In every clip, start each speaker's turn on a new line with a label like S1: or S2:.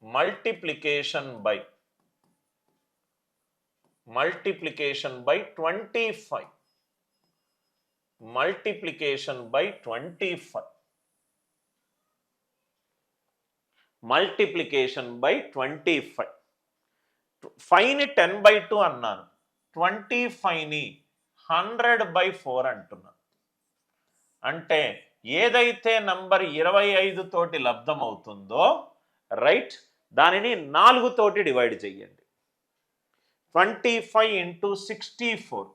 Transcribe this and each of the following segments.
S1: multiplication by 25, multiplication by 25, multiplication by 25. 5ని 10/2 అన్నాను, 25ని 100/4 అంటున్నాను. అంటే ఏదైతే నంబర్ 25 తోటి లబ్ధం అవుతుందో రైట్, దానిని 4 తోటి డివైడ్ చేయండి. 25 × 64,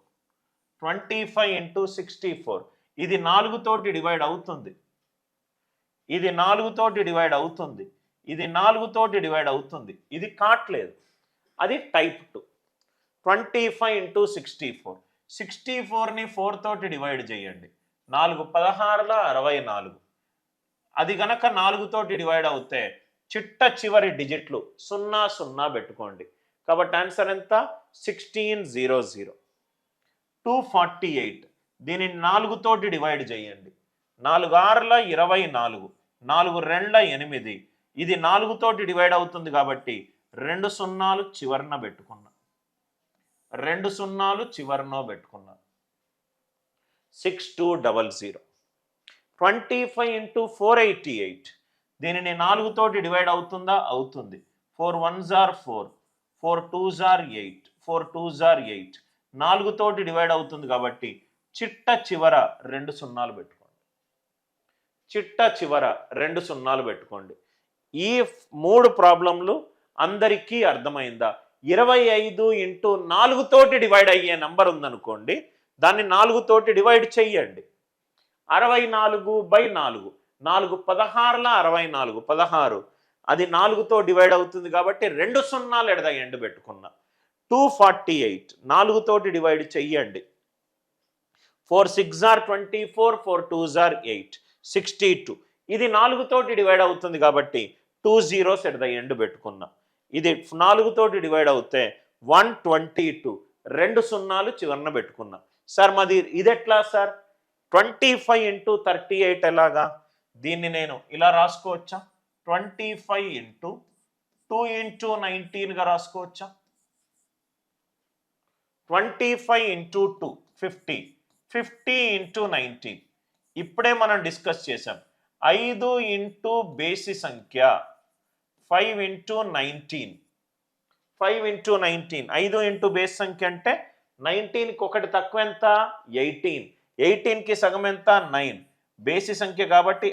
S1: 25 × 64, ఇది 4 తోటి డివైడ్ అవుతుంది, ఇది 4 తోటి డివైడ్ అవుతుంది, ఇది 4 తోటి డివైడ్ అవుతుంది, ఇది కాట్లేదు, అది టైప్ 2. 25 × 64, 64ని 4 తోటి డివైడ్ చేయండి, 4 16ల 64, అది గనక 4 తోటి డివైడ్ అవుతే చిట్ట చివరి డిజిట్లు 0 0 పెట్టుకోండి. కాబట్టి ఆన్సర్ ఎంత? 1600. 248, దీనిని 4 తోటి డివైడ్ చేయండి, 4 6ల 24, 4 2ల 8, ఇది 4 తోటి డివైడ్ అవుతుంది కాబట్టి 2 0లు చివరన పెట్టుకున్నా, 2 0లు చివరన పెట్టుకున్నా. 6200. 25 × 488, దీనిని 4 తోటి డివైడ్ అవుతుందా? అవుతుంది. 4 1s are 4, 4 2s are 8, 4 2s are 8, 4 తోటి డివైడ్ అవుతుంది కాబట్టి చిట్ట చివర 2 0లు పెట్టుకోండి, చిట్ట చివర 2 0లు పెట్టుకోండి. ఈ 3 ప్రాబ్లంలు అందరికీ అర్థమైందా? 25 × 4 తోటి డివైడ్ అయ్యే నంబర్ ఉందనుకోండి, దాన్ని 4 తోటి డివైడ్ చెయ్యండి. 64/4, 4 16ల 64, 16, అది 4తో డివైడ్ అవుతుంది కాబట్టి 2 0లు ఎడద ఎండ్ పెట్టుకున్నా. 248, 4 తోటి డివైడ్ చెయ్యండి, 4 6s are 24, 4 2s are 8, 62, ఇది 4 తోటి డివైడ్ అవుతుంది కాబట్టి 2 zeros ఎట్ ద ఎండ్ పెట్టుకున్నా. ఇది 4 తోటి డివైడ్ అవుతే 122, 2 0లు చివరన పెట్టుకున్నా. సార్ మాది ఇది ఎట్లా సార్? 25 × 38 ఎలాగా? దీన్ని నేను ఇలా రాసుకోవచ్చా? 25 × 2 × 19గా రాసుకోవచ్చా? 25 × 2 50, 50 × 19. ఇప్పుడే మనం డిస్కస్ చేసాం. 5 × బేసి సంఖ్య 5 × 19, 5 × 19, 5 × బేసి సంఖ్య అంటే 19కి ఒకటి తక్కువ ఎంత? 18, 18కి సగం ఎంత? 9, బేసి సంఖ్య కాబట్టి